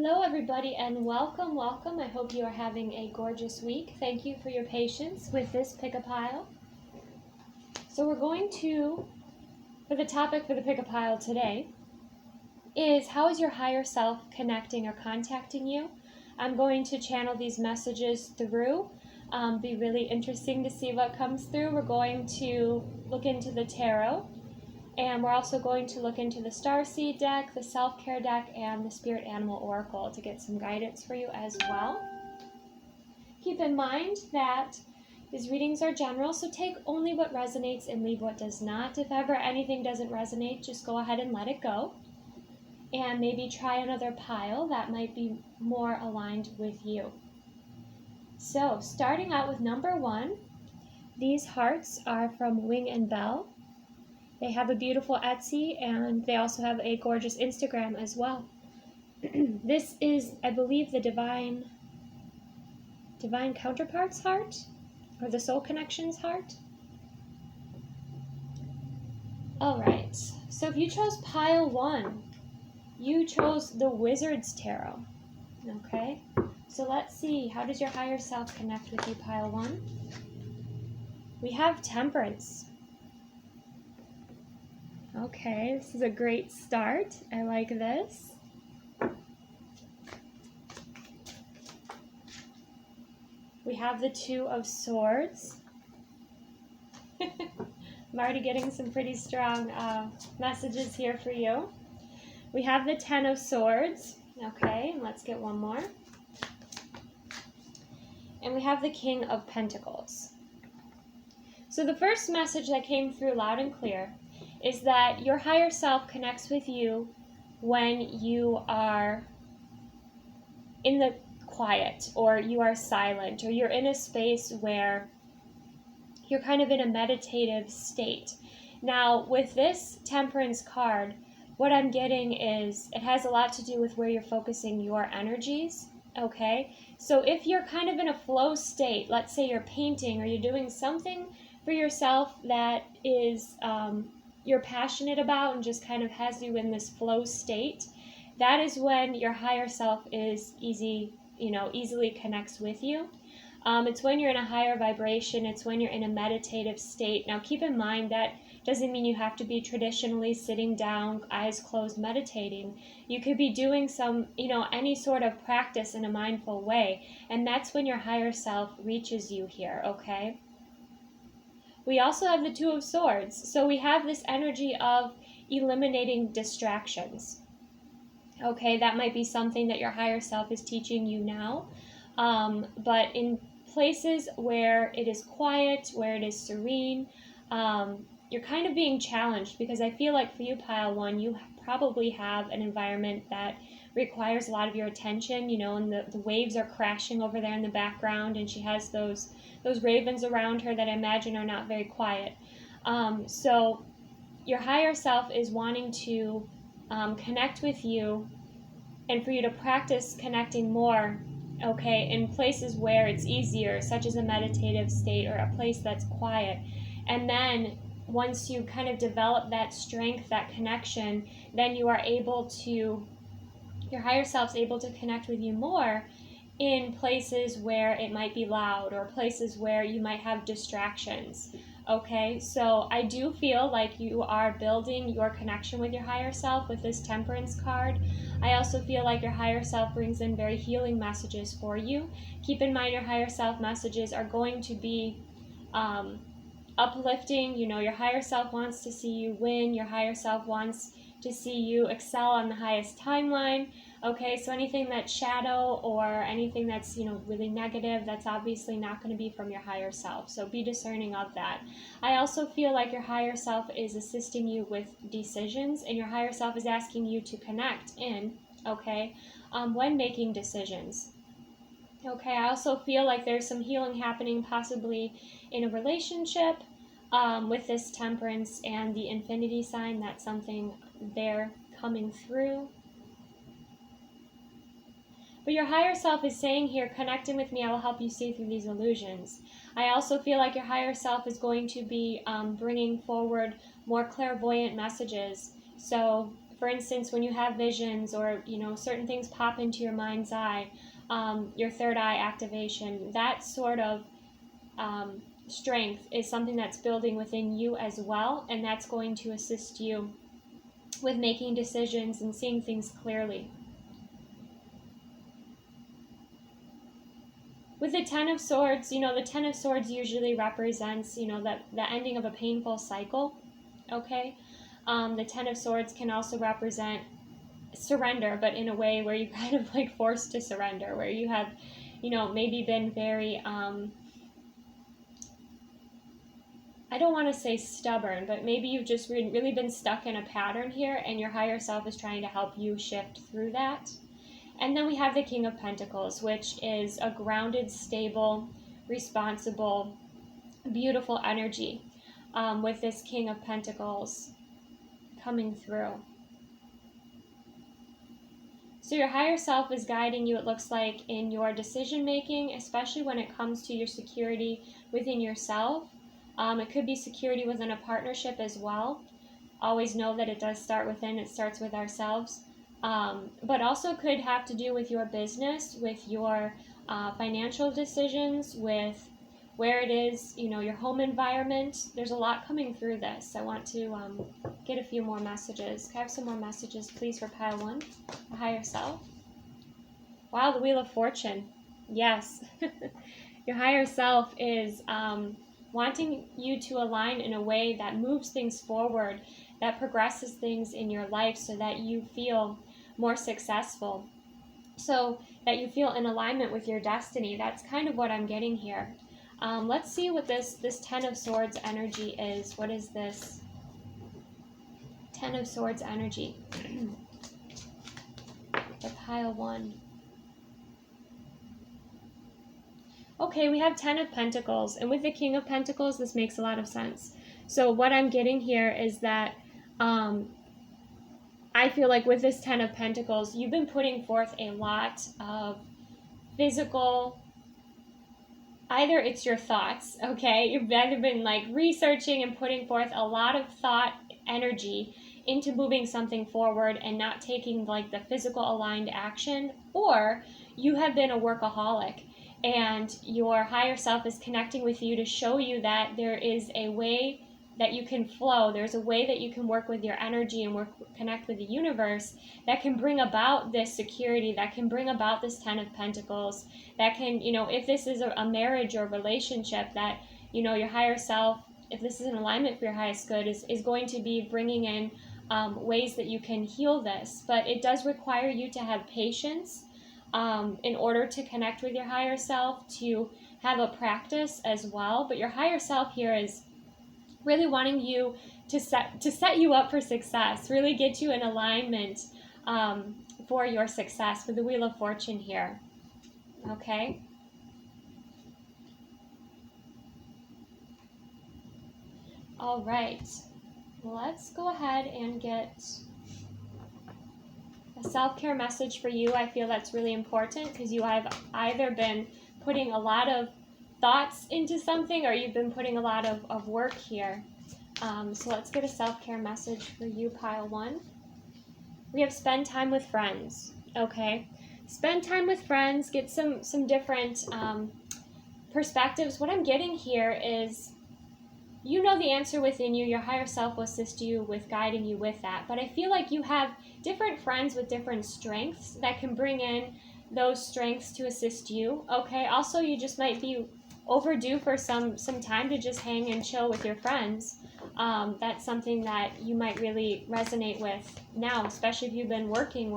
Hello everybody and welcome. I hope you are having a gorgeous week. Thank you for your patience with this pick-a-pile. So we're going to, for the topic for the pick-a-pile today, is how is your higher self connecting or contacting you? I'm going to channel these messages through. Be really interesting to see what comes through. We're going to look into the tarot. And we're also going to look into the Starseed deck, the Self-Care deck, and the Spirit Animal Oracle to get some guidance for you as well. Keep in mind that these readings are general, so take only what resonates and leave what does not. If ever anything doesn't resonate, just go ahead and let it go. And maybe try another pile that might be more aligned with you. So, starting out with number 1, these hearts are from Wing and Bell. They have a beautiful Etsy, and they also have a gorgeous Instagram as well. This is, I believe, the Divine Counterparts heart, or the Soul Connections heart. All right, so if you chose pile 1, you chose the Wizard's Tarot. Okay, so let's see, how does your higher self connect with you, pile 1? We have Temperance. Okay, this is a great start. I like this. We have the Two of Swords. I'm already getting some pretty strong messages here for you. We have the Ten of Swords. Okay, and let's get one more. And we have the King of Pentacles. So the first message that came through loud and clear is that your higher self connects with you when you are in the quiet, or you are silent, or you're in a space where you're kind of in a meditative state. Now, with this Temperance card, what I'm getting is it has a lot to do with where you're focusing your energies, okay? So if you're kind of in a flow state, let's say you're painting or you're doing something for yourself that is you're passionate about and just kind of has you in this flow state, that is when your higher self is easily connects with you. It's when you're in a higher vibration. It's when you're in a meditative state. Now, keep in mind that doesn't mean you have to be traditionally sitting down, eyes closed, meditating. You could be doing some, any sort of practice in a mindful way, and that's when your higher self reaches you here, okay? We also have the Two of Swords. So we have this energy of eliminating distractions. Okay, that might be something that your higher self is teaching you now. But in places where it is quiet, where it is serene, you're kind of being challenged, because I feel like for you, pile 1, you probably have an environment that requires a lot of your attention, and the waves are crashing over there in the background, and she has those ravens around her that I imagine are not very quiet. So your higher self is wanting to connect with you, and for you to practice connecting more, okay, in places where it's easier, such as a meditative state or a place that's quiet. And then once you kind of develop that strength, that connection, then you are able to, your higher self's able to connect with you more in places where it might be loud, or places where you might have distractions. Okay, so I do feel like you are building your connection with your higher self with this Temperance card. I also feel like your higher self brings in very healing messages for you. Keep in mind, your higher self messages are going to be uplifting. Your higher self wants to see you win. Your higher self wants to see you excel on the highest timeline. Okay, so anything that's shadow or anything that's, really negative, that's obviously not going to be from your higher self. So be discerning of that. I also feel like your higher self is assisting you with decisions, and your higher self is asking you to connect in, okay, when making decisions. Okay, I also feel like there's some healing happening possibly in a relationship with this Temperance and the infinity sign. That's something there coming through. But your higher self is saying here, connecting with me, I will help you see through these illusions. I also feel like your higher self is going to be bringing forward more clairvoyant messages. So for instance, when you have visions or, certain things pop into your mind's eye, your third eye activation, that sort of strength is something that's building within you as well, and that's going to assist you with making decisions and seeing things clearly. With the Ten of Swords, the Ten of Swords usually represents, the ending of a painful cycle, okay? The Ten of Swords can also represent surrender, but in a way where you kind of like forced to surrender, where you have, maybe been very, I don't want to say stubborn, but maybe you've just really been stuck in a pattern here, and your higher self is trying to help you shift through that. And then we have the King of Pentacles, which is a grounded, stable, responsible, beautiful energy with this King of Pentacles coming through. So your higher self is guiding you, it looks like, in your decision making, especially when it comes to your security within yourself. It could be security within a partnership as well. Always know that it does start within, it starts with ourselves. But also could have to do with your business, with your financial decisions, with where it is, your home environment. There's a lot coming through this. I want to get a few more messages. Can I have some more messages, please, for pile 1, the higher self? Wow, the Wheel of Fortune. Yes. Your higher self is wanting you to align in a way that moves things forward, that progresses things in your life so that you feel more successful, so that you feel in alignment with your destiny. That's kind of what I'm getting here. Let's see what this Ten of Swords energy is. What is this Ten of Swords energy? The pile 1. Okay, we have Ten of Pentacles, and with the King of Pentacles, this makes a lot of sense. So what I'm getting here is that I feel like with this Ten of Pentacles, you've been putting forth a lot of physical, either it's your thoughts, okay? You've either been like researching and putting forth a lot of thought energy into moving something forward and not taking like the physical aligned action, or you have been a workaholic and your higher self is connecting with you to show you that there is a way that you can flow. There's a way that you can work with your energy and connect with the universe that can bring about this security, that can bring about this Ten of Pentacles, that can, if this is a marriage or relationship, that, your higher self, if this is an alignment for your highest good, is going to be bringing in ways that you can heal this. But it does require you to have patience in order to connect with your higher self, to have a practice as well. But your higher self here is really wanting you to set you up for success, really get you in alignment for your success with the Wheel of Fortune here. Okay? All right. Let's go ahead and get a self-care message for you. I feel that's really important because you have either been putting a lot of thoughts into something or you've been putting a lot of work here. So let's get a self-care message for you, pile 1. We have spend time with friends. Okay, spend time with friends, get some different perspectives. What I'm getting here is, you know the answer within you. Your higher self will assist you with guiding you with that. But I feel like you have different friends with different strengths that can bring in those strengths to assist you. Okay, also you just might be overdue for some time to just hang and chill with your friends. That's something that you might really resonate with now, especially if you've been working.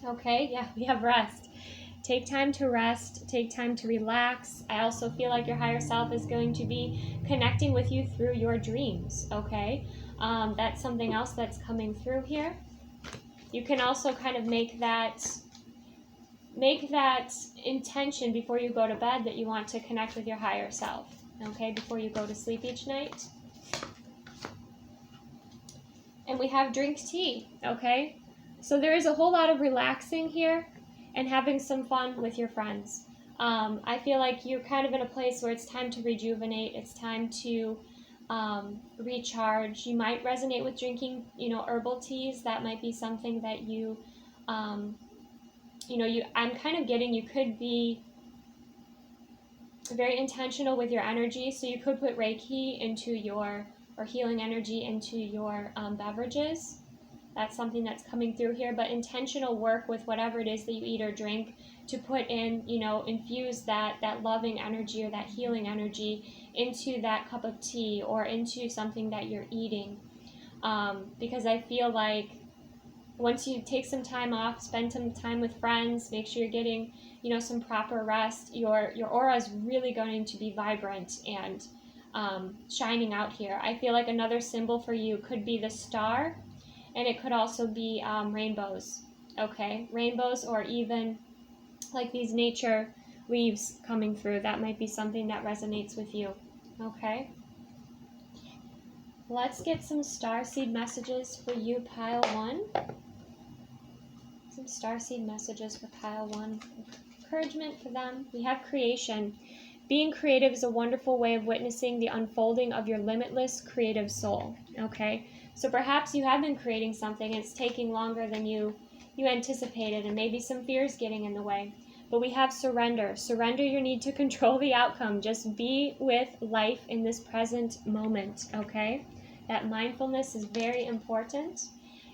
Okay, yeah, we have rest. Take time to rest, take time to relax. I also feel like your higher self is going to be connecting with you through your dreams, okay? That's something else that's coming through here. You can also kind of make that intention before you go to bed that you want to connect with your higher self, okay, before you go to sleep each night. And we have drink tea, okay? So there is a whole lot of relaxing here and having some fun with your friends. I feel like you're kind of in a place where it's time to rejuvenate. It's time to recharge. You might resonate with drinking, herbal teas. That might be something that I'm kind of getting, you could be very intentional with your energy. So you could put Reiki or healing energy into your beverages. That's something that's coming through here. But intentional work with whatever it is that you eat or drink to put in, infuse that loving energy or that healing energy into that cup of tea or into something that you're eating. Because I feel like once you take some time off, spend some time with friends, make sure you're getting, some proper rest, your aura is really going to be vibrant and shining out here. I feel like another symbol for you could be the star, and it could also be rainbows, okay? Rainbows, or even like these nature leaves coming through. That might be something that resonates with you, okay? Let's get some starseed messages for you, pile 1. Some starseed messages for pile 1. Encouragement for them. We have creation. Being creative is a wonderful way of witnessing the unfolding of your limitless creative soul. Okay, so perhaps you have been creating something and it's taking longer than you anticipated, and maybe some fears getting in the way. But we have surrender. Surrender your need to control the outcome. Just be with life in this present moment. Okay, that mindfulness is very important.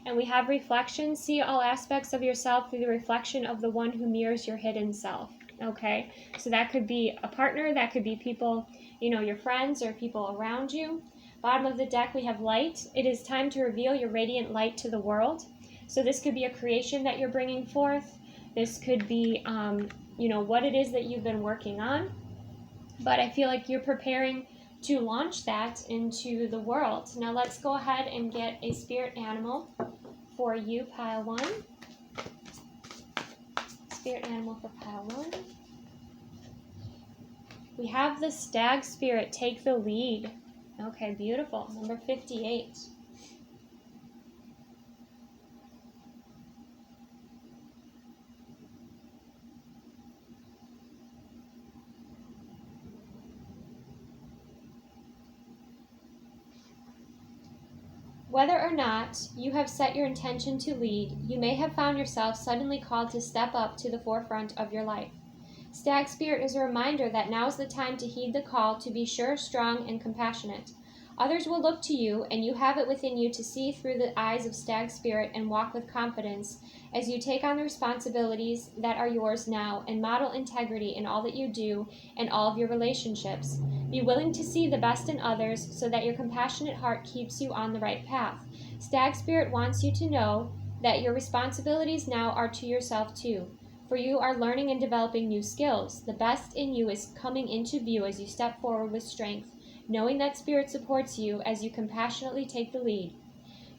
And we have reflection. See all aspects of yourself through the reflection of the one who mirrors your hidden self. Okay, so that could be a partner, that could be people, your friends or people around you. Bottom of the deck, we have light. It is time to reveal your radiant light to the world. So this could be a creation that you're bringing forth. This could be, what it is that you've been working on. But I feel like you're preparing to launch that into the world. Now let's go ahead and get a spirit animal for you, pile 1. Spirit animal for pile 1. We have the stag spirit, take the lead. Okay, beautiful. Number 58. Whether or not you have set your intention to lead, you may have found yourself suddenly called to step up to the forefront of your life. Stag Spirit is a reminder that now is the time to heed the call to be sure, strong, and compassionate. Others will look to you, and you have it within you to see through the eyes of Stag Spirit and walk with confidence as you take on the responsibilities that are yours now and model integrity in all that you do and all of your relationships. Be willing to see the best in others so that your compassionate heart keeps you on the right path. Stag Spirit wants you to know that your responsibilities now are to yourself too, for you are learning and developing new skills. The best in you is coming into view as you step forward with strength, knowing that Spirit supports you as you compassionately take the lead.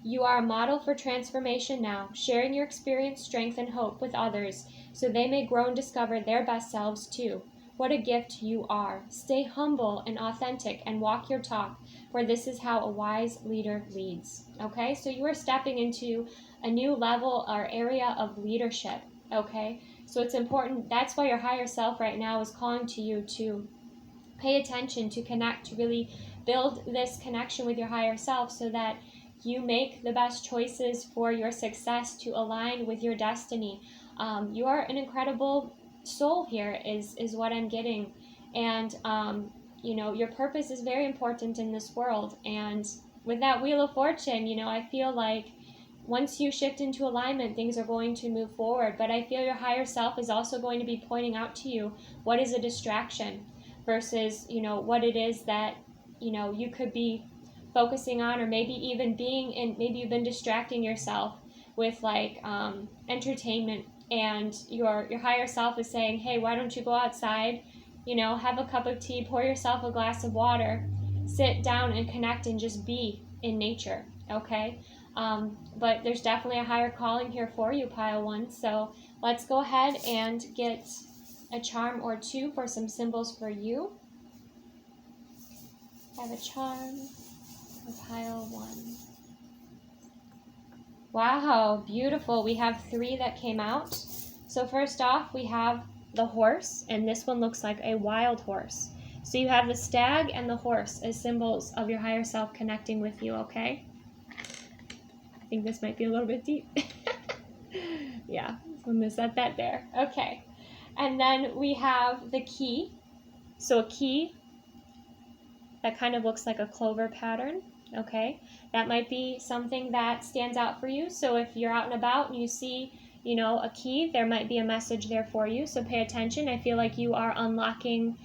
You are a model for transformation now, sharing your experience, strength, and hope with others so they may grow and discover their best selves too. What a gift you are. Stay humble and authentic and walk your talk, for this is how a wise leader leads. Okay, so you are stepping into a new level or area of leadership. Okay, so it's important. That's why your higher self right now is calling to you to pay attention, to connect, to really build this connection with your higher self so that you make the best choices for your success to align with your destiny. You are an incredible soul here is what I'm getting. And, your purpose is very important in this world. And with that Wheel of Fortune, I feel like once you shift into alignment, things are going to move forward. But I feel your higher self is also going to be pointing out to you what is a distraction versus, what it is that, you could be focusing on, or maybe even being in, maybe you've been distracting yourself with entertainment, and your higher self is saying, hey, why don't you go outside, have a cup of tea, pour yourself a glass of water, sit down and connect and just be in nature. Okay, but there's definitely a higher calling here for you, pile 1. So let's go ahead and get a charm or two for some symbols for you. I have a charm for pile 1. Wow, beautiful. We have 3 that came out. So first off, we have the horse, and this one looks like a wild horse. So you have the stag and the horse as symbols of your higher self connecting with you, okay? I think this might be a little bit deep. Yeah, so I'm going to set that there. Okay. And then we have the key. So a key that kind of looks like a clover pattern, okay? That might be something that stands out for you. So if you're out and about and you see, you know, a key, there might be a message there for you. So pay attention. I feel like you are unlocking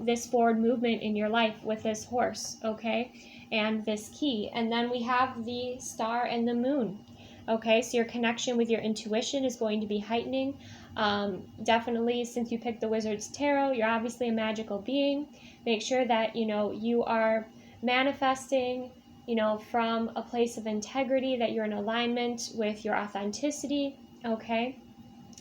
this forward movement in your life with this horse, okay? And this key. And then we have the star and the moon. Okay, so your connection with your intuition is going to be heightening. Definitely, since you picked the Wizard's Tarot, you're obviously a magical being. Make sure that, you know, you are manifesting, you know, from a place of integrity, that you're in alignment with your authenticity, okay?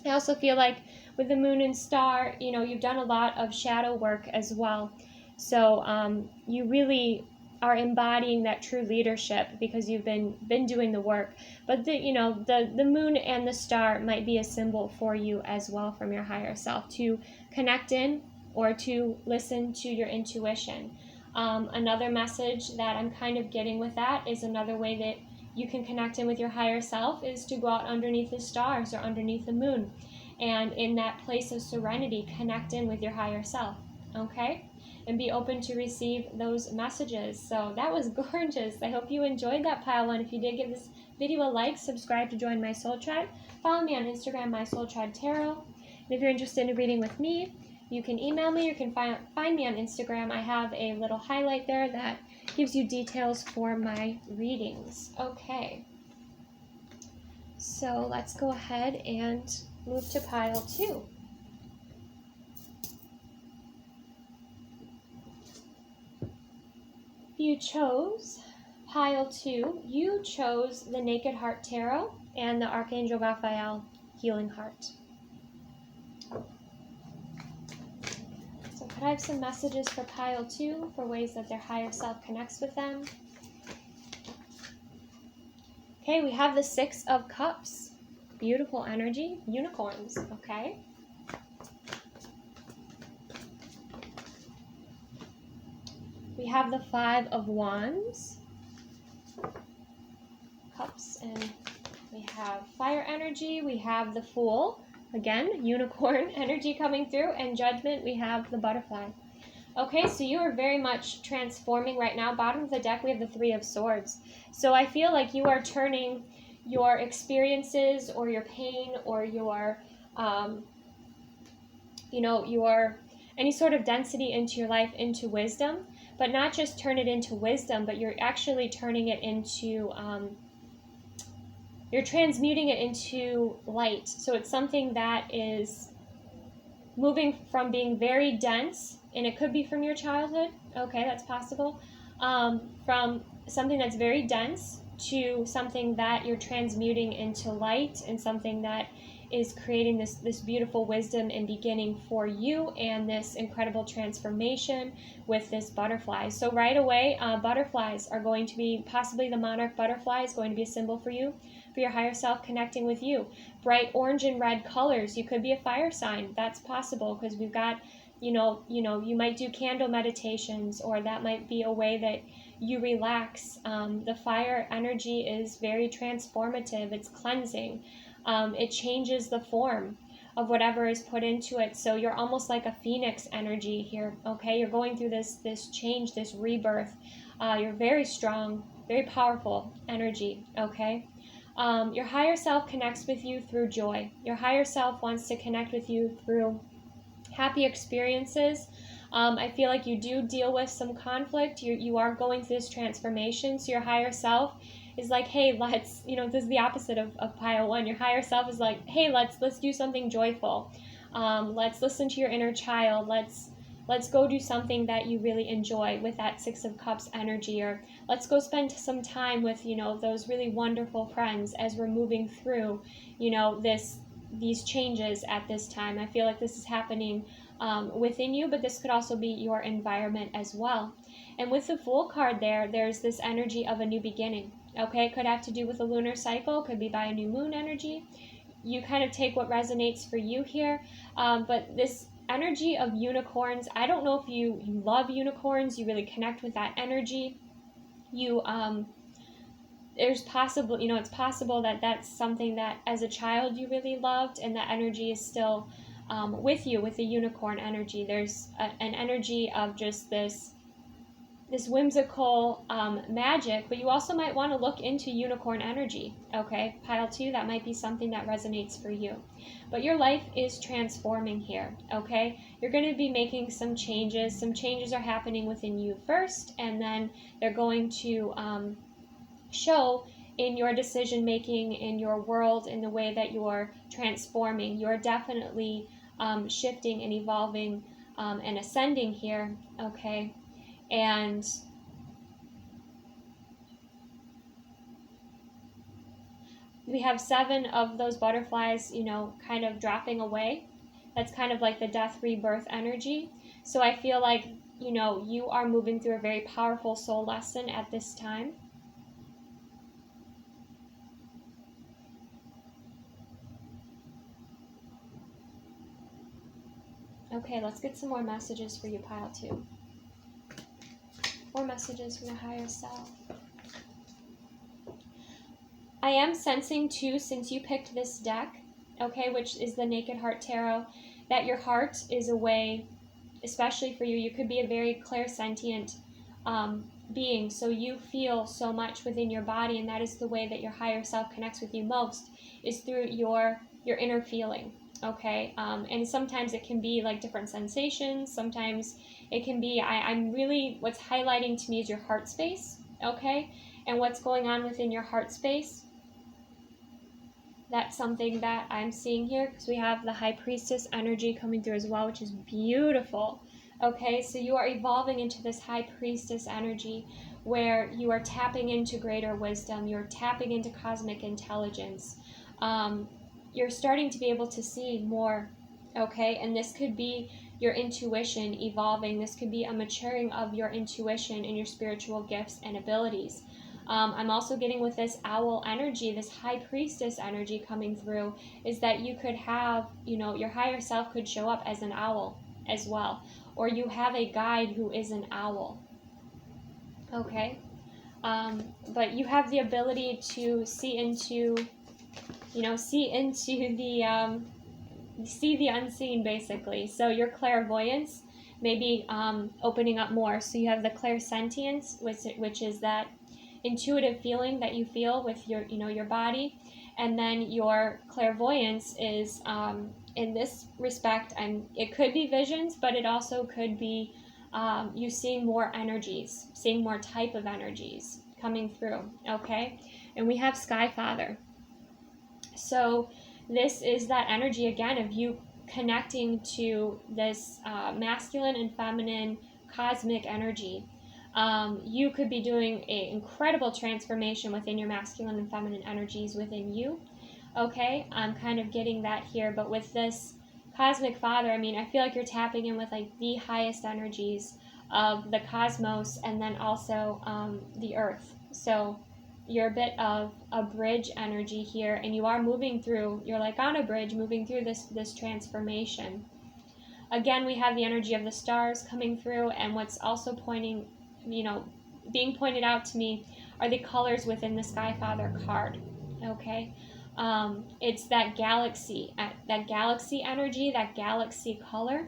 I also feel like with the moon and star, you know, you've done a lot of shadow work as well. So you really are embodying that true leadership because you've been doing the work. But the moon and the star might be a symbol for you as well from your higher self to connect in or to listen to your intuition. Another message that I'm kind of getting with that is another way that you can connect in with your higher self is to go out underneath the stars or underneath the moon. And in that place of serenity, connect in with your higher self, okay? And be open to receive those messages. So that was gorgeous. I hope you enjoyed that, Pile 1. If you did, give this video a like, subscribe to join my soul tribe. Follow me on Instagram, my soul tribe tarot. And if you're interested in reading with me, you can email me. You can find me on Instagram. I have a little highlight there that gives you details for my readings. Okay. So let's go ahead and move to pile 2. You chose pile 2. You chose the Naked Heart Tarot and the Archangel Raphael Healing Heart. So could I have some messages for pile 2 for ways that their higher self connects with them? Okay, we have the 6 of Cups. Beautiful energy. Unicorns, okay? We have the 5 of Wands. Cups, and we have fire energy. We have the Fool. Again, unicorn energy coming through. And Judgment, we have the Butterfly. Okay, so you are very much transforming right now. Bottom of the deck, we have the 3 of Swords. So I feel like you are turning your experiences or your pain or your, your any sort of density into your life into wisdom. But not just turn it into wisdom, but you're actually turning it into, you're transmuting it into light. So it's something that is moving from being very dense, and it could be from your childhood, okay, that's possible, from something that's very dense to something that you're transmuting into light and something that is creating this beautiful wisdom and beginning for you and this incredible transformation with this butterfly. So right away, butterflies are going to be, possibly the monarch butterfly is going to be a symbol for you, for your higher self connecting with you. Bright orange and red colors. You could be a fire sign. That's possible because we've got, you might do candle meditations, or that might be a way that you relax. The fire energy is very transformative. It's cleansing. It changes the form of whatever is put into it. So you're almost like a phoenix energy here, okay? You're going through this change, this rebirth. You're very strong, very powerful energy, okay? Your higher self connects with you through joy. Your higher self wants to connect with you through happy experiences. I feel like you do deal with some conflict. You are going through this transformation. So your higher self is like, hey, let's, this is the opposite of pile 1. Your higher self is like, hey, let's do something joyful. Let's listen to your inner child. Let's go do something that you really enjoy with that 6 of Cups energy, or let's go spend some time with, those really wonderful friends as we're moving through, these changes at this time. I feel like this is happening within you, but this could also be your environment as well. And with the Fool card there's this energy of a new beginning. Okay, it could have to do with a lunar cycle, could be by a new moon energy. You kind of take what resonates for you here, but this energy of unicorns. I don't know if you love unicorns, you really connect with that energy. There's possible, it's possible that that's something that as a child you really loved, and that energy is still with you, with the unicorn energy. There's an energy of just this whimsical magic, but you also might want to look into unicorn energy, okay? Pile 2, that might be something that resonates for you. But your life is transforming here, okay? You're going to be making some changes. Some changes are happening within you first, and then they're going to show in your decision making, in your world, in the way that you're transforming. You're definitely shifting and evolving and ascending here, okay? And we have 7 of those butterflies, kind of dropping away. That's kind of like the death rebirth energy. So I feel like, you are moving through a very powerful soul lesson at this time. Okay, let's get some more messages for you, pile 2. More messages from your higher self. I am sensing too, since you picked this deck, okay, which is the Naked Heart Tarot, that your heart is a way, especially for you. You could be a very clairsentient being, so you feel so much within your body, and that is the way that your higher self connects with you most, is through your inner feeling. Okay, and sometimes it can be like different sensations. Sometimes it can be, I'm really, what's highlighting to me is your heart space, okay? And what's going on within your heart space. That's something that I'm seeing here, because we have the High Priestess energy coming through as well, which is beautiful. Okay, so you are evolving into this High Priestess energy where you are tapping into greater wisdom. You're tapping into cosmic intelligence. You're starting to be able to see more, okay? And this could be your intuition evolving. This could be a maturing of your intuition and your spiritual gifts and abilities. I'm also getting with this owl energy, this High Priestess energy coming through, is that you could have, your higher self could show up as an owl as well. Or you have a guide who is an owl, okay? But you have the ability to see into see the unseen, basically. So your clairvoyance may be opening up more. So you have the clairsentience, which is that intuitive feeling that you feel with your body, and then your clairvoyance is in this respect, it could be visions, but it also could be you seeing more energies, seeing more type of energies coming through, okay? And we have Sky Father. So this is that energy again of you connecting to this masculine and feminine cosmic energy. You could be doing an incredible transformation within your masculine and feminine energies within you. Okay, I'm kind of getting that here, but with this cosmic father, I feel like you're tapping in with like the highest energies of the cosmos, and then also the earth. So you're a bit of a bridge energy here, and you are moving through, you're like on a bridge moving through this transformation. Again, we have the energy of the stars coming through, and what's also pointing, being pointed out to me are the colors within the Sky Father card, okay? It's that galaxy energy, that galaxy color,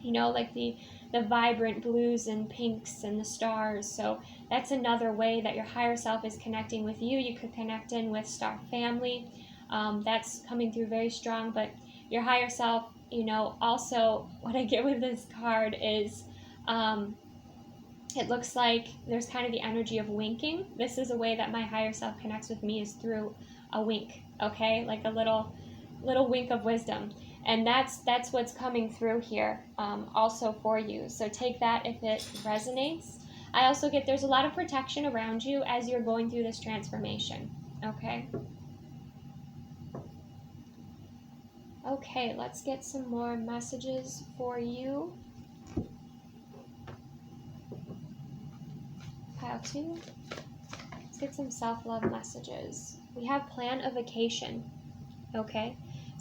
like the vibrant blues and pinks and the stars. So that's another way that your higher self is connecting with you. You could connect in with star family. That's coming through very strong. But your higher self, also what I get with this card is it looks like there's kind of the energy of winking. This is a way that my higher self connects with me, is through a wink, okay? Like a little wink of wisdom. And that's what's coming through here also for you. So take that if it resonates. I also get there's a lot of protection around you as you're going through this transformation, okay? Okay, let's get some more messages for you. Pile 2. Let's get some self-love messages. We have plan a vacation, okay?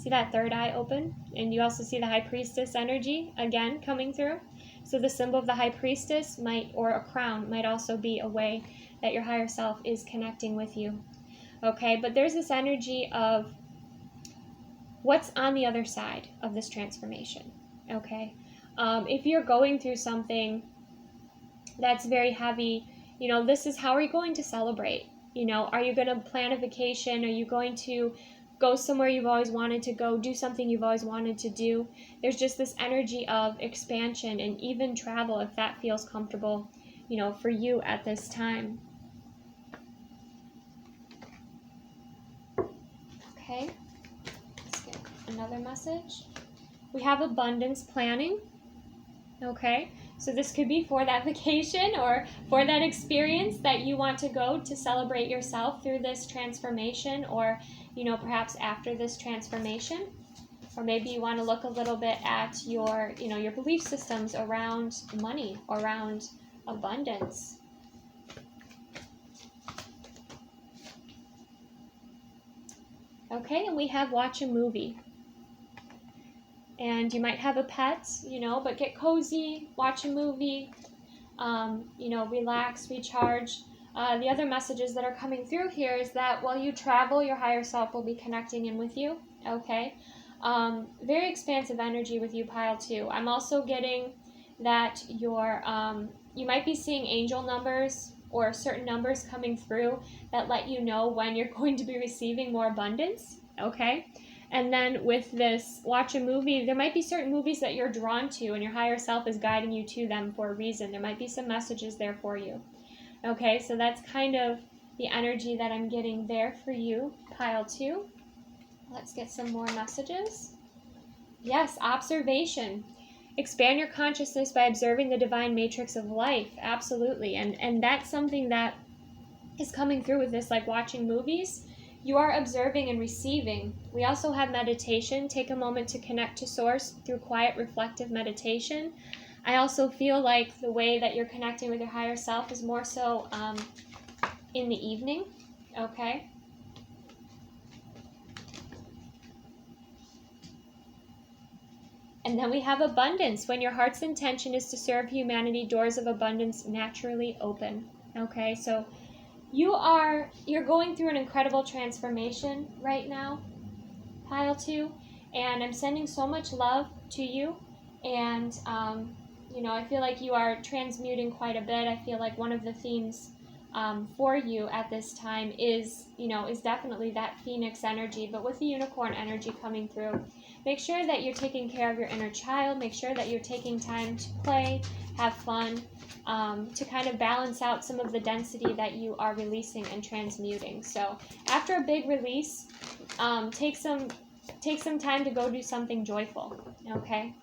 See that third eye open? And you also see the High Priestess energy again coming through. So the symbol of the High Priestess might, or a crown, might also be a way that your higher self is connecting with you. Okay, but there's this energy of what's on the other side of this transformation. Okay, if you're going through something that's very heavy, this is how are you going to celebrate? Are you going to plan a vacation? Are you going to go somewhere you've always wanted to go, do something you've always wanted to do? There's just this energy of expansion and even travel if that feels comfortable, for you at this time. Okay, let's get another message. We have abundance planning. Okay, so this could be for that vacation or for that experience that you want to go to celebrate yourself through this transformation, or perhaps after this transformation. Or maybe you want to look a little bit at your your belief systems around money, around abundance. Okay, and we have watch a movie. And you might have a pet, but get cozy, watch a movie, relax, recharge. The other messages that are coming through here is that while you travel, your higher self will be connecting in with you, okay? Very expansive energy with you, pile 2. I'm also getting that you might be seeing angel numbers or certain numbers coming through that let you know when you're going to be receiving more abundance, okay? And then with this watch a movie, there might be certain movies that you're drawn to and your higher self is guiding you to them for a reason. There might be some messages there for you. Okay, so that's kind of the energy that I'm getting there for you, pile 2. Let's get some more messages. Yes, observation. Expand your consciousness by observing the divine matrix of life. Absolutely. And that's something that is coming through with this, like watching movies. You are observing and receiving. We also have meditation. Take a moment to connect to Source through quiet, reflective meditation. I also feel like the way that you're connecting with your higher self is more so in the evening, okay? And then we have abundance. When your heart's intention is to serve humanity, doors of abundance naturally open, okay? So you're going through an incredible transformation right now, pile 2, and I'm sending so much love to you, and I feel like you are transmuting quite a bit. I feel like one of the themes for you at this time is definitely that phoenix energy, but with the unicorn energy coming through. Make sure that you're taking care of your inner child. Make sure that you're taking time to play, have fun, to kind of balance out some of the density that you are releasing and transmuting. So after a big release, take some time to go do something joyful, okay?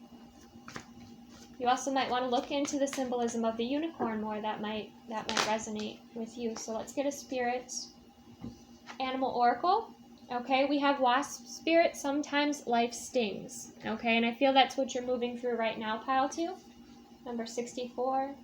You also might want to look into the symbolism of the unicorn more. That might resonate with you. So let's get a spirit animal oracle. Okay, we have wasp spirit. Sometimes life stings. Okay, and I feel that's what you're moving through right now, pile 2. Number 64.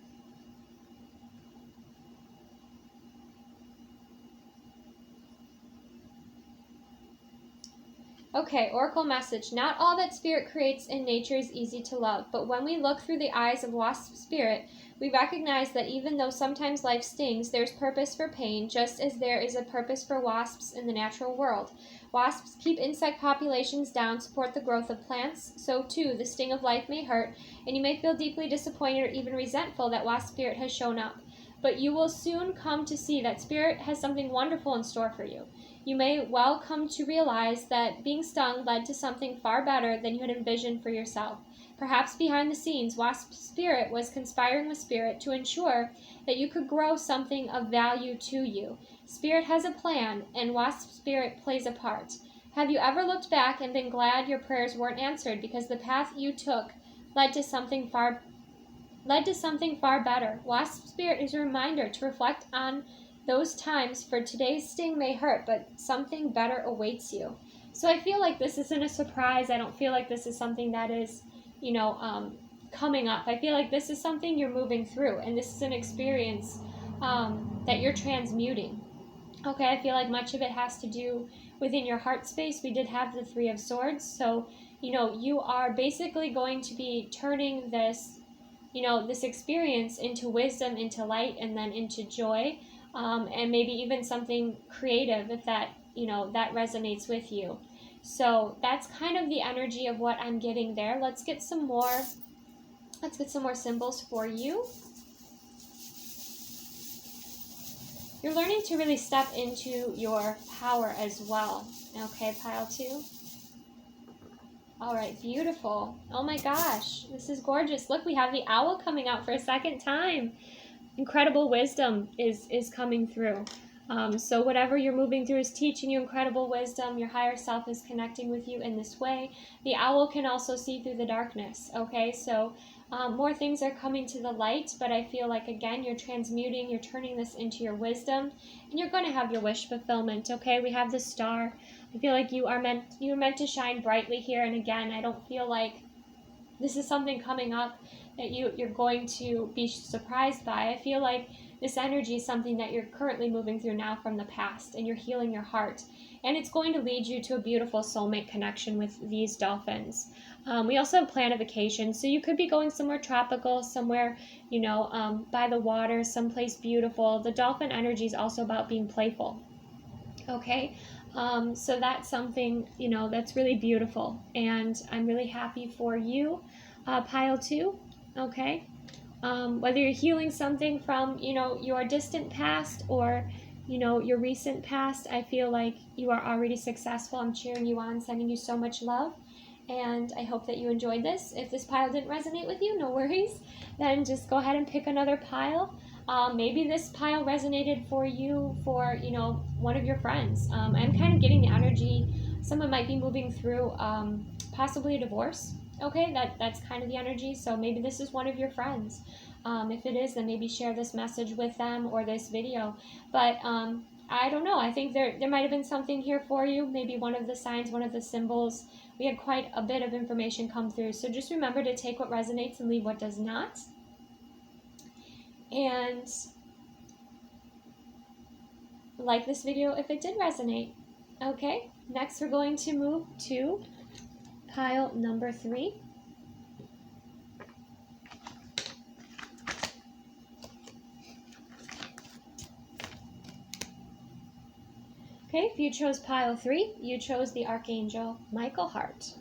Okay, oracle message. Not all that spirit creates in nature is easy to love, but when we look through the eyes of wasp spirit, we recognize that even though sometimes life stings, there's purpose for pain, just as there is a purpose for wasps in the natural world. Wasps keep insect populations down, support the growth of plants, so too the sting of life may hurt, and you may feel deeply disappointed or even resentful that wasp spirit has shown up. But you will soon come to see that spirit has something wonderful in store for you. You may well come to realize that being stung led to something far better than you had envisioned for yourself. Perhaps behind the scenes, wasp spirit was conspiring with spirit to ensure that you could grow something of value to you. Spirit has a plan, and wasp spirit plays a part. Have you ever looked back and been glad your prayers weren't answered because the path you took led to something far better? Wasp spirit is a reminder to reflect on those times, for today's sting may hurt, but something better awaits you. So I feel like this isn't a surprise. I don't feel like this is something that is, coming up. I feel like this is something you're moving through, and this is an experience that you're transmuting. Okay, I feel like much of it has to do within your heart space, we did have the Three of Swords. So, you know, you are basically going to be turning this, you know, this experience into wisdom, into light, and then into joy, and maybe even something creative if that, you know, that resonates with you. So that's kind of the energy of what I'm getting there. Let's get some more symbols for you. You're learning to really step into your power as well. Okay, pile 2. All right, beautiful. Oh my gosh, this is gorgeous. Look, we have the owl coming out for a second time. Incredible wisdom is coming through. So whatever you're moving through is teaching you incredible wisdom. Your higher self is connecting with you in this way. The owl can also see through the darkness. Okay, so more things are coming to the light, but I feel like, again, you're transmuting, you're turning this into your wisdom, and you're going to have your wish fulfillment. Okay, we have the star. I feel like you're meant to shine brightly here. And again, I don't feel like this is something coming up that you're going to be surprised by. I feel like this energy is something that you're currently moving through now from the past, and you're healing your heart. And it's going to lead you to a beautiful soulmate connection with these dolphins. We also have plan a vacation, so you could be going somewhere tropical, somewhere, you know, by the water, someplace beautiful. The dolphin energy is also about being playful. Okay, so that's something, you know, that's really beautiful, and I'm really happy for you, pile 2. Okay, whether you're healing something from, you know, your distant past or, you know, your recent past, I feel like you are already successful. I'm cheering you on, sending you so much love, and I hope that you enjoyed this. If this pile didn't resonate with you, no worries. Then just go ahead and pick another pile. Maybe this pile resonated for you, for, you know, one of your friends. I'm kind of getting the energy. Someone might be moving through possibly a divorce. Okay, that's kind of the energy. So maybe this is one of your friends. If it is, then maybe share this message with them or this video. But I don't know. I think there might have been something here for you. Maybe one of the signs, one of the symbols. We had quite a bit of information come through. So just remember to take what resonates and leave what does not. And like this video if it did resonate. Okay, next we're going to move to pile number 3. Okay, if you chose pile 3, you chose the Archangel Michael Hart.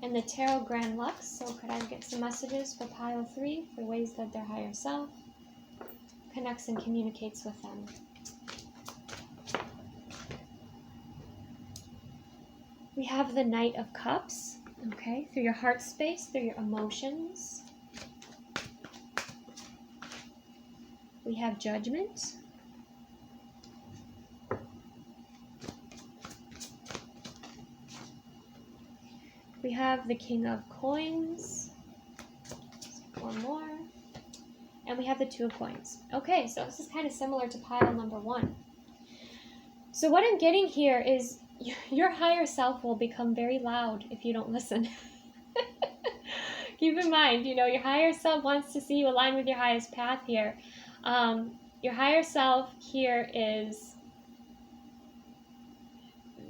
And the Tarot Grand Lux. So could I get some messages for pile 3 for ways that their higher self connects and communicates with them? We have the Knight of Cups. Okay, through your heart space, through your emotions. We have Judgment. We have the King of Coins. One more. And we have the Two of Coins. Okay, so this is kind of similar to pile number 1. So what I'm getting here is your higher self will become very loud if you don't listen. Keep in mind, you know, your higher self wants to see you align with your highest path here. Your higher self here is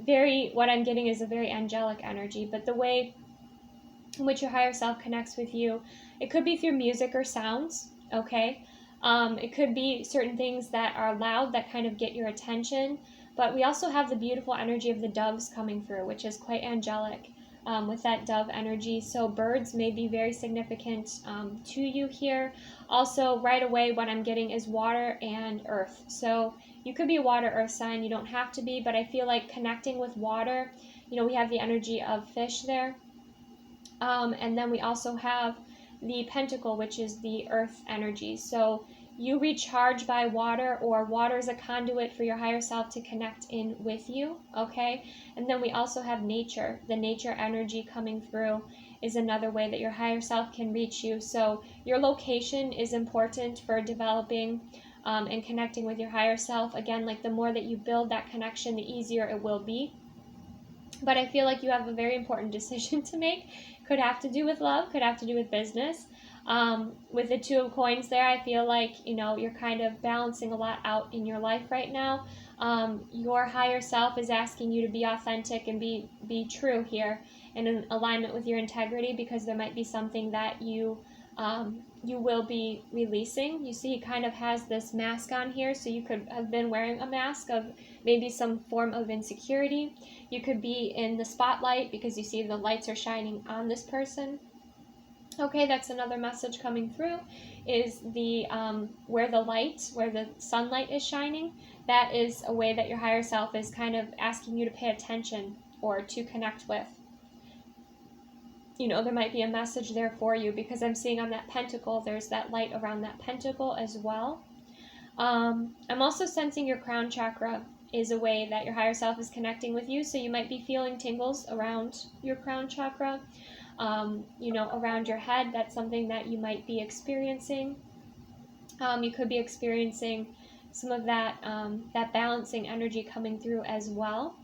very, what I'm getting is a very angelic energy, but the way in which your higher self connects with you, it could be through music or sounds, okay? It could be certain things that are loud that kind of get your attention, but we also have the beautiful energy of the doves coming through, which is quite angelic with that dove energy. So birds may be very significant to you here. Also, right away, what I'm getting is water and earth. So you could be a water earth sign. You don't have to be, but I feel like connecting with water, you know, we have the energy of fish there. And then we also have the pentacle, which is the earth energy. So you recharge by water, or water is a conduit for your higher self to connect in with you, okay? And then we also have nature. The nature energy coming through is another way that your higher self can reach you. So your location is important for developing and connecting with your higher self. Again, like the more that you build that connection, the easier it will be. But I feel like you have a very important decision to make. Could have to do with love, could have to do with business. With the Two of Coins there, I feel like, you're kind of balancing a lot out in your life right now. Your higher self is asking you to be authentic and be true here and in alignment with your integrity, because there might be something that you will be releasing. You see, he kind of has this mask on here, so you could have been wearing a mask of maybe some form of insecurity. You could be in the spotlight because you see the lights are shining on this person. Okay, that's another message coming through, is the where the sunlight is shining. That is a way that your higher self is kind of asking you to pay attention or to connect with. There might be a message there for you, because I'm seeing on that pentacle, there's that light around that pentacle as well. I'm also sensing your crown chakra is a way that your higher self is connecting with you. So you might be feeling tingles around your crown chakra, around your head. That's something that you might be experiencing. You could be experiencing some of that balancing energy coming through as well.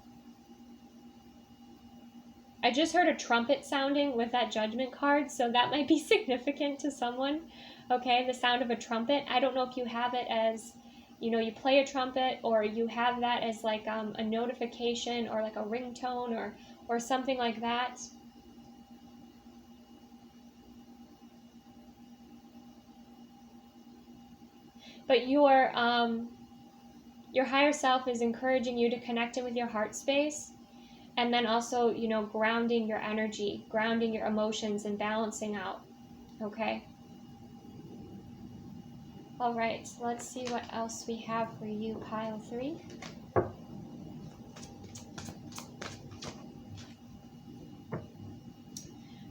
I just heard a trumpet sounding with that Judgment card, so that might be significant to someone. Okay, the sound of a trumpet. I don't know if you have it as, you play a trumpet, or you have that as like a notification or like a ringtone or something like that. But your higher self is encouraging you to connect in with your heart space. And then also, grounding your energy, grounding your emotions, and balancing out. Okay? All right, let's see what else we have for you, pile 3.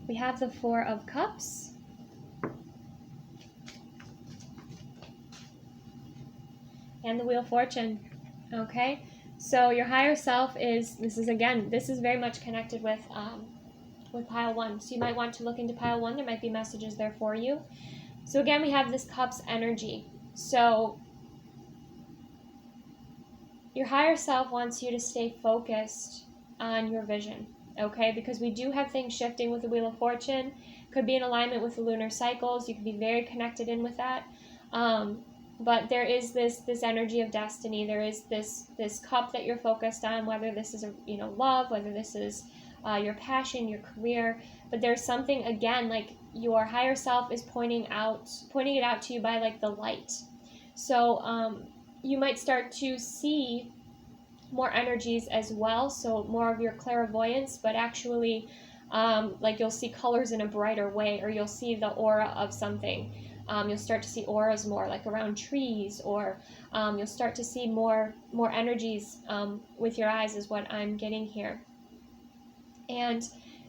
We have the 4 of Cups. And the Wheel of Fortune. Okay? So your higher self this is very much connected with pile 1. So you might want to look into pile 1. There might be messages there for you. So again, we have this Cups energy. So your higher self wants you to stay focused on your vision, okay? Because we do have things shifting with the Wheel of Fortune. Could be in alignment with the lunar cycles. You could be very connected in with that. But there is this energy of destiny. There is this cup that you're focused on, whether this is love, whether this is your passion, your career. But there's something, again, like your higher self is pointing it out to you by like the light. So you might start to see more energies as well. So more of your clairvoyance, but actually like you'll see colors in a brighter way, or you'll see the aura of something. You'll start to see auras more, like around trees, or you'll start to see more energies with your eyes, is what I'm getting here. And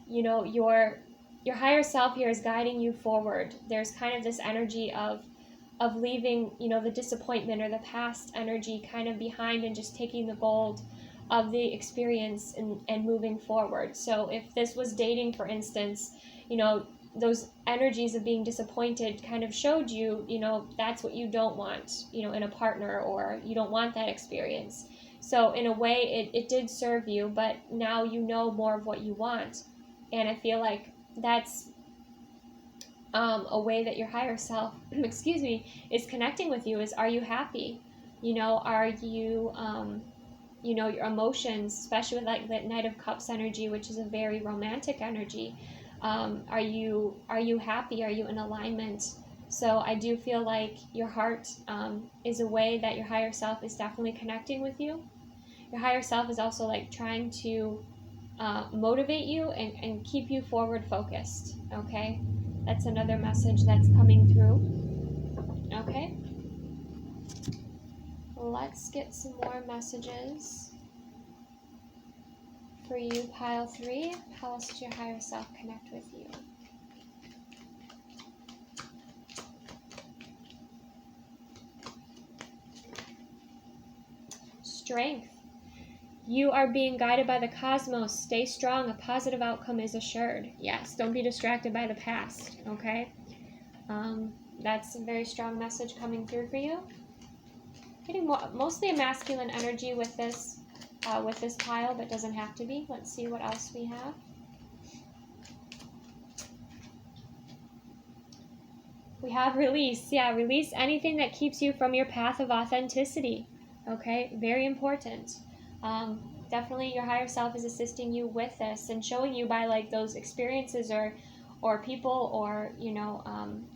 your higher self here is guiding you forward. There's kind of this energy of leaving the disappointment or the past energy kind of behind, and just taking the gold of the experience and moving forward. So if this was dating, for instance, those energies of being disappointed kind of showed you, that's what you don't want, in a partner, or you don't want that experience. So in a way, it did serve you, but now you know more of what you want. And I feel like that's a way that your higher self, is connecting with you, is, are you happy? Are you, your emotions, especially with like that Knight of Cups energy, which is a very romantic energy. Are you happy? Are you in alignment? So I do feel like your heart is a way that your higher self is definitely connecting with you. Your higher self is also like trying to motivate you and keep you forward focused. Okay, that's another message that's coming through. Okay, let's get some more messages for you, pile 3. How else does your higher self connect with you? Strength. You are being guided by the cosmos. Stay strong. A positive outcome is assured. Yes, don't be distracted by the past, okay? That's a very strong message coming through for you. Getting mostly a masculine energy with this pile, but doesn't have to be. Let's see what else we have. We have release. Yeah, release anything that keeps you from your path of authenticity. Okay, very important. Definitely your higher self is assisting you with this and showing you by like those experiences or people or, you know,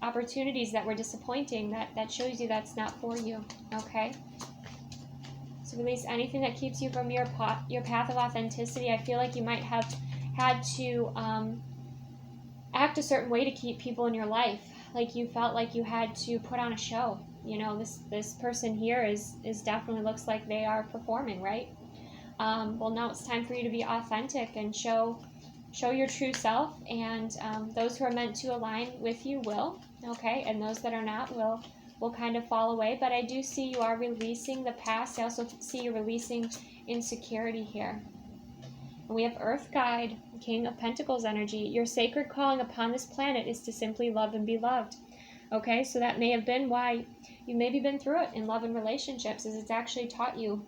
opportunities that were disappointing, that shows you that's not for you. Okay. So release anything that keeps you from your path of authenticity. I feel like you might have had to act a certain way to keep people in your life. Like you felt like you had to put on a show. You know, this person here is definitely looks like they are performing, right? Well, now it's time for you to be authentic and show your true self, and those who are meant to align with you will, okay, and those that are not will kind of fall away. But I do see you are releasing the past. I also see you releasing insecurity here. And we have Earth Guide, King of Pentacles energy. Your sacred calling upon this planet is to simply love and be loved. Okay, so that may have been why you maybe been through it in love and relationships, as it's actually taught you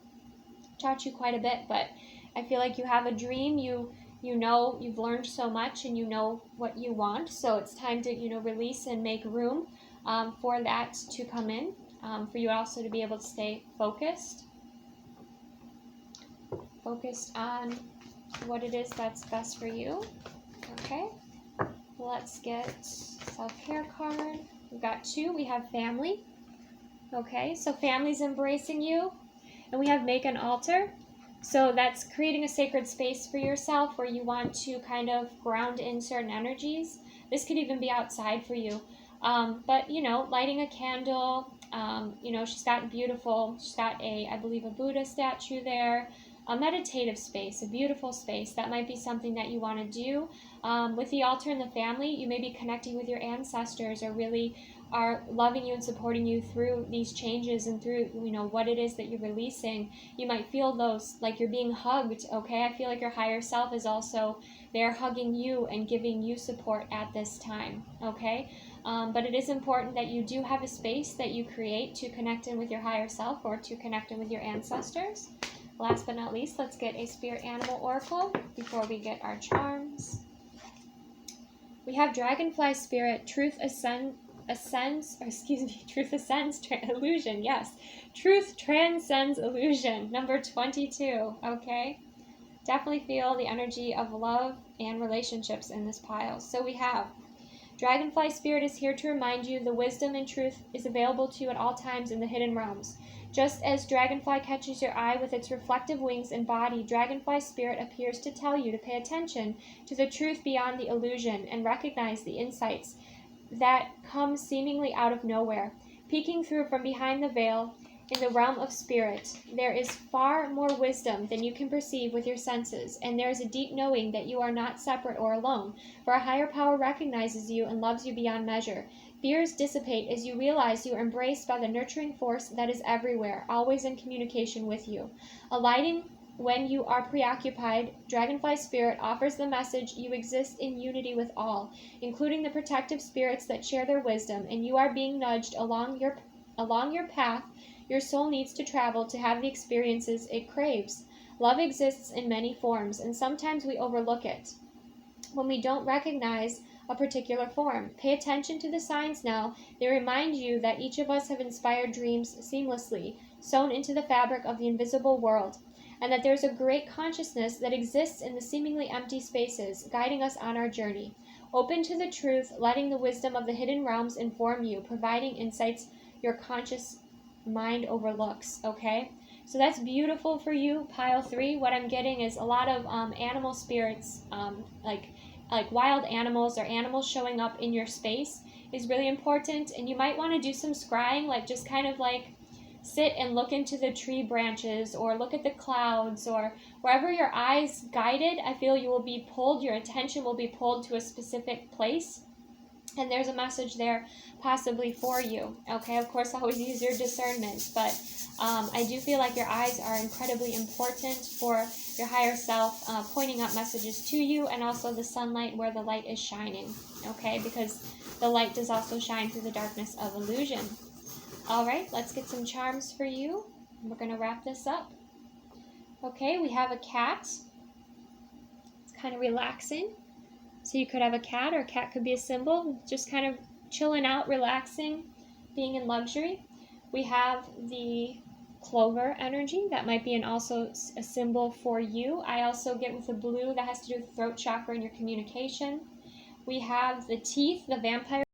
quite a bit. But I feel like you have a dream. You know you've learned so much, and you know what you want. So it's time to, you know, release and make room for that to come in. For you also to be able to stay focused on what it is that's best for you. Okay, let's get self-care card. We've got 2. We have family. Okay, so family's embracing you. And we have make an altar. So that's creating a sacred space for yourself where you want to kind of ground in certain energies. This could even be outside for you. But, you know, lighting a candle, you know, she's got I believe a Buddha statue there, a meditative space, a beautiful space. That might be something that you want to do. With the altar and the family, you may be connecting with your ancestors, or really are loving you and supporting you through these changes and through, you know, what it is that you're releasing. You might feel those, like you're being hugged, okay? I feel like your higher self is also there hugging you and giving you support at this time, okay? But it is important that you do have a space that you create to connect in with your higher self or to connect in with your ancestors. Last but not least, let's get a spirit animal oracle before we get our charms. We have Dragonfly Spirit, Truth illusion, yes. Truth transcends illusion, number 22, okay? Definitely feel the energy of love and relationships in this pile. So we have Dragonfly Spirit is here to remind you the wisdom and truth is available to you at all times in the hidden realms. Just as Dragonfly catches your eye with its reflective wings and body, Dragonfly Spirit appears to tell you to pay attention to the truth beyond the illusion and recognize the insights that come seemingly out of nowhere. Peeking through from behind the veil in the realm of spirit, there is far more wisdom than you can perceive with your senses, and there is a deep knowing that you are not separate or alone, for a higher power recognizes you and loves you beyond measure. Fears dissipate as you realize you are embraced by the nurturing force that is everywhere, always in communication with you. Alighting when you are preoccupied, Dragonfly Spirit offers the message you exist in unity with all, including the protective spirits that share their wisdom, and you are being nudged along your path your soul needs to travel to have the experiences it craves. Love exists in many forms, and sometimes we overlook it when we don't recognize a particular form. Pay attention to the signs now. They remind you that each of us have inspired dreams seamlessly, sewn into the fabric of the invisible world, and that there's a great consciousness that exists in the seemingly empty spaces, guiding us on our journey. Open to the truth, letting the wisdom of the hidden realms inform you, providing insights your conscious mind overlooks, okay? So that's beautiful for you, pile 3. What I'm getting is a lot of animal spirits, like wild animals or animals showing up in your space is really important. And you might want to do some scrying, like just kind of like sit and look into the tree branches or look at the clouds or wherever your eyes guided. I feel you will be pulled, your attention will be pulled to a specific place. And there's a message there possibly for you. Okay, of course, always use your discernment, but I do feel like your eyes are incredibly important for your higher self, pointing out messages to you, and also the sunlight where the light is shining, okay, because the light does also shine through the darkness of illusion. All right, let's get some charms for you. We're going to wrap this up. Okay, we have a cat. It's kind of relaxing. So you could have a cat, or a cat could be a symbol. Just kind of chilling out, relaxing, being in luxury. We have the clover energy. That might be also a symbol for you. I also get with the blue that has to do with the throat chakra and your communication. We have the teeth, the vampire